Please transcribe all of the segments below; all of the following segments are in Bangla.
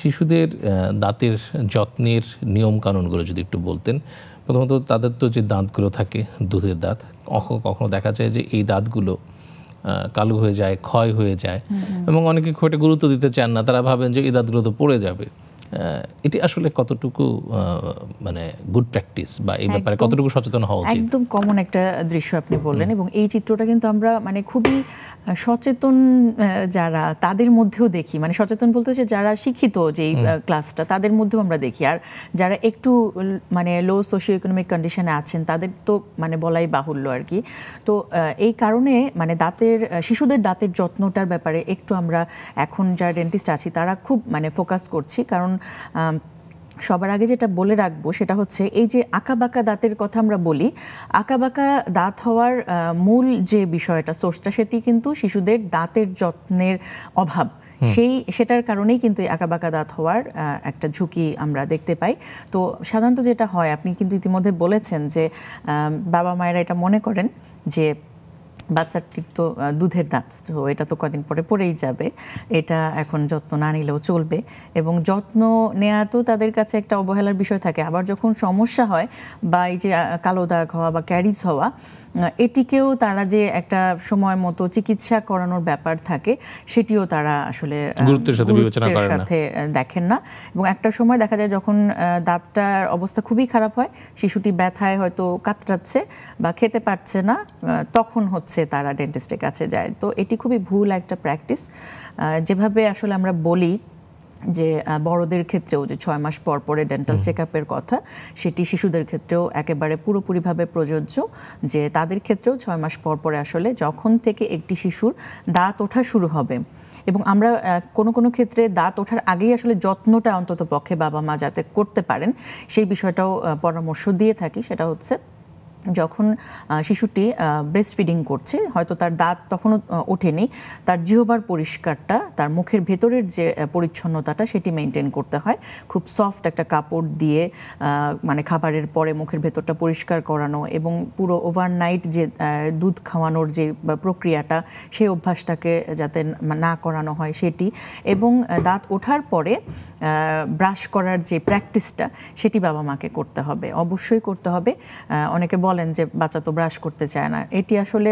শিশুদের দাঁতের যত্নের নিয়মকানুনগুলো যদি একটু বলতেন। প্রথমত তাদের তো যে দাঁতগুলো থাকে দুধের দাঁত, কখনো কখনো দেখা যায় যে এই দাঁতগুলো কালো হয়ে যায়, ক্ষয় হয়ে যায়, এবং অনেকে খুব একটা গুরুত্ব দিতে চান না। তারা ভাবেন যে এই দাঁতগুলো তো পড়ে যাবে। এটি আসলে কতটুকু মানে গুড প্র্যাকটিস, বা এই ব্যাপারে কতটুকু সচেতন হওয়া উচিত? একদম কমন একটা দৃশ্য আপনি বললেন, এবং এই চিত্রটা কিন্তু আমরা মানে খুবই সচেতন যারা তাদের মধ্যেও দেখি। মানে সচেতন বলতে হচ্ছে যারা শিক্ষিত যেই ক্লাসটা তাদের মধ্যেও আমরা দেখি। আর যারা একটু মানে লো সোশিও ইকোনমিক কন্ডিশনে আছেন তাদের তো মানে বলাই বাহুল্য আর কি। তো এই কারণে মানে শিশুদের দাঁতের যত্নটার ব্যাপারে একটু আমরা এখন যারা ডেন্টিস্ট আছি তারা খুব মানে ফোকাস করছি। কারণ সবার আগে যেটা বলে রাখবো সেটা হচ্ছে এই যে আঁকাবাঁকা দাঁতের কথা আমরা বলি, আঁকাবাঁকা দাঁত হওয়ার মূল যে বিষয়টা সোর্সটা সেটি কিন্তু শিশুদের দাঁতের যত্নের অভাব। সেটার কারণেই কিন্তু আঁকাবাঁকা দাঁত হওয়ার একটা ঝুঁকি আমরা দেখতে পাই। তো সাধারণত যেটা হয়, আপনি কিন্তু ইতিমধ্যে বলেছেন যে বাবা মায়েরা এটা মনে করেন যে বাচ্চাটির তো দুধের দাঁত, তো এটা তো কদিন পরে পড়েই যাবে, এটা এখন যত্ন না নিলেও চলবে, এবং যত্ন নেওয়া তো তাদের কাছে একটা অবহেলার বিষয় থাকে। আবার যখন সমস্যা হয় বা এই যে কালো দাগ হওয়া বা ক্যারিজ হওয়া, এটিকেও তারা যে একটা সময় মতো চিকিৎসা করানোর ব্যাপার থাকে সেটিও তারা আসলে গুরুত্বের সাথে দেখেন না। এবং একটা সময় দেখা যায় যখন দাঁতটার অবস্থা খুবই খারাপ হয়, শিশুটি ব্যথায় হয়তো কাতরাচ্ছে বা খেতে পারছে না, তখন হচ্ছে তারা ডেন্টিস্টের কাছে যায়। তো এটি খুবই ভুল একটা প্র্যাকটিস। যেভাবে আসলে আমরা বলি যে বড়দের ক্ষেত্রেও যে 6 মাস পর পরে ডেন্টাল চেক আপের কথা, সেটি শিশুদের ক্ষেত্রেও একেবারে পুরোপুরিভাবে প্রযোজ্য। যে তাদের ক্ষেত্রেও 6 মাস পর পরে আসলে যখন থেকে একটি শিশুর দাঁত ওঠা শুরু হবে, এবং আমরা কোনো ক্ষেত্রে দাঁত ওঠার আগেই আসলে যত্নটা অন্তত পক্ষে বাবা মা যাতে করতে পারেন সেই বিষয়টাও পরামর্শ দিয়ে থাকি। সেটা হচ্ছে যখন শিশুটি ব্রেস্ট ফিডিং করছে, হয়তো তার দাঁত তখনও ওঠেনি, তার জিহ্বার পরিষ্কারটা, তার মুখের ভেতরের যে পরিচ্ছন্নতাটা সেটি মেনটেন করতে হয়। খুব সফট একটা কাপড় দিয়ে মানে খাবারের পরে মুখের ভেতরটা পরিষ্কার করানো, এবং পুরো ওভারনাইট যে দুধ খাওয়ানোর যে প্রক্রিয়াটা সেই অভ্যাসটাকে যাতে না করানো হয় সেটি, এবং দাঁত ওঠার পরে ব্রাশ করার যে প্র্যাকটিসটা সেটি বাবা মাকে করতে হবে, অবশ্যই করতে হবে। অনেকে বলেন যে বাচ্চা তো ব্রাশ করতে চায় না, এটি আসলে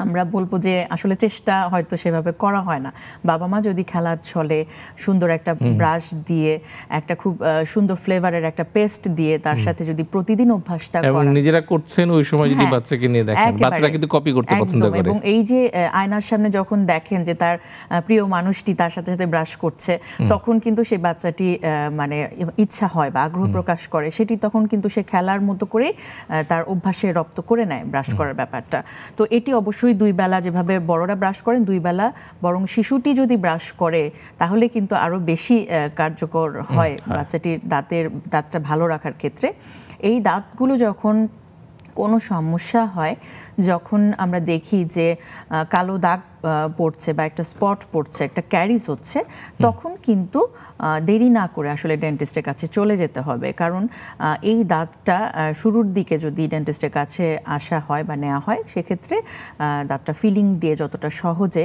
আমরা বলবো যে আসলে চেষ্টা হয়তো সেভাবে করা হয় না। বাবা মা যদি খেলার ছলে সুন্দর একটা ব্রাশ দিয়ে, একটা খুব সুন্দর ফ্লেভারের একটা পেস্ট দিয়ে তার সাথে যদি প্রতিদিন অভ্যাসটা এবং নিজেরা করছেন ওই সময় যদি বাচ্চাকে নিয়ে দেখেন, বাচ্চারা কিন্তু কপি করতে পছন্দ করে। এবং এই যে আয়নার সামনে যখন দেখেন যে তার প্রিয় মানুষটি তার সাথে সাথে ব্রাশ করছে, তখন কিন্তু সেই বাচ্চাটি মানে ইচ্ছা হয় বা আগ্রহ প্রকাশ করে, সেটি তখন কিন্তু সে খেলার মতো করে তার অভ্যাসে রপ্ত করে নেয় ব্রাশ করার ব্যাপারটা। তো এটি অবশ্যই 2 বেলা যেভাবে বড়রা ব্রাশ করেন 2 বেলা, বরং শিশুটি যদি ব্রাশ করে তাহলে কিন্তু আরো বেশি কার্যকর হয় বাচ্চাটির দাঁতটা ভালো রাখার ক্ষেত্রে। এই দাঁতগুলো যখন কোনো সমস্যা হয়, যখন আমরা দেখি যে কালো দাগ পড়ছে বা একটা স্পট পড়ছে, একটা ক্যারিজ হচ্ছে, তখন কিন্তু দেরি না করে আসলে ডেন্টিস্টের কাছে চলে যেতে হবে। কারণ এই দাঁতটা শুরুর দিকে যদি ডেন্টিস্টের কাছে আসা হয় বা নেওয়া হয়, সেক্ষেত্রে দাঁতটা ফিলিং দিয়ে যতটা সহজে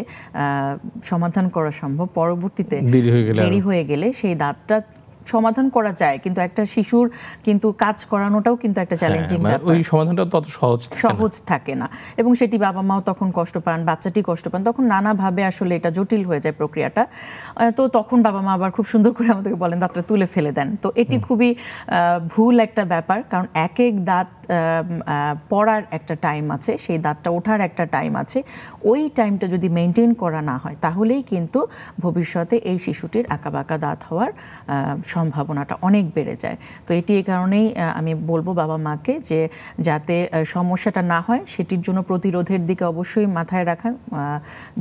সমাধান করা সম্ভব, পরবর্তীতে দেরি হয়ে গেলে সেই দাঁতটা সমাধান করা যায়, কিন্তু একটা শিশুর কিন্তু কাজ করানোটাও কিন্তু একটা চ্যালেঞ্জিং ব্যাপার, ওই সমাধানটা তত সহজ থাকে না, এবং সেটি বাবা মাও তখন কষ্ট পান, বাচ্চাটি কষ্ট পান, তখন নানাভাবে আসলে এটা জটিল হয়ে যায় প্রক্রিয়াটা। তো তখন বাবা মা আবার খুব সুন্দর করে আমাদেরকে বলেন দাঁতটা তুলে ফেলে দেন। তো এটি খুবই ভুল একটা ব্যাপার, কারণ এক দাঁত পড়ার একটা টাইম আছে, সেই দাঁতটা ওঠার একটা টাইম আছে, ওই টাইমটা যদি মেনটেন করা না হয় তাহলেই কিন্তু ভবিষ্যতে এই শিশুটির আঁকাবাঁকা দাঁত হওয়ার সম্ভাবনাটা অনেক বেড়ে যায়। তো এটি এই কারণেই আমি বলবো বাবা মাকে যে যাতে সমস্যাটা না হয় সেটির জন্য প্রতিরোধের দিকে অবশ্যই মাথায় রাখা,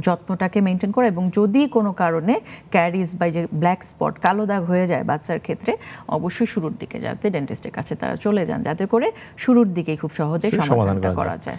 যত্নটাকে মেনটেন করা, এবং যদি কোনো কারণে ক্যারিজ বা যে ব্ল্যাক স্পট কালো দাগ হয়ে যায় বাচ্চার ক্ষেত্রে, অবশ্যই শুরুর দিকে যাতে ডেন্টিস্টের কাছে তারা চলে যান, যাতে করে শুরুর দিকেই খুব সহজে সমাধানটা করা যায়।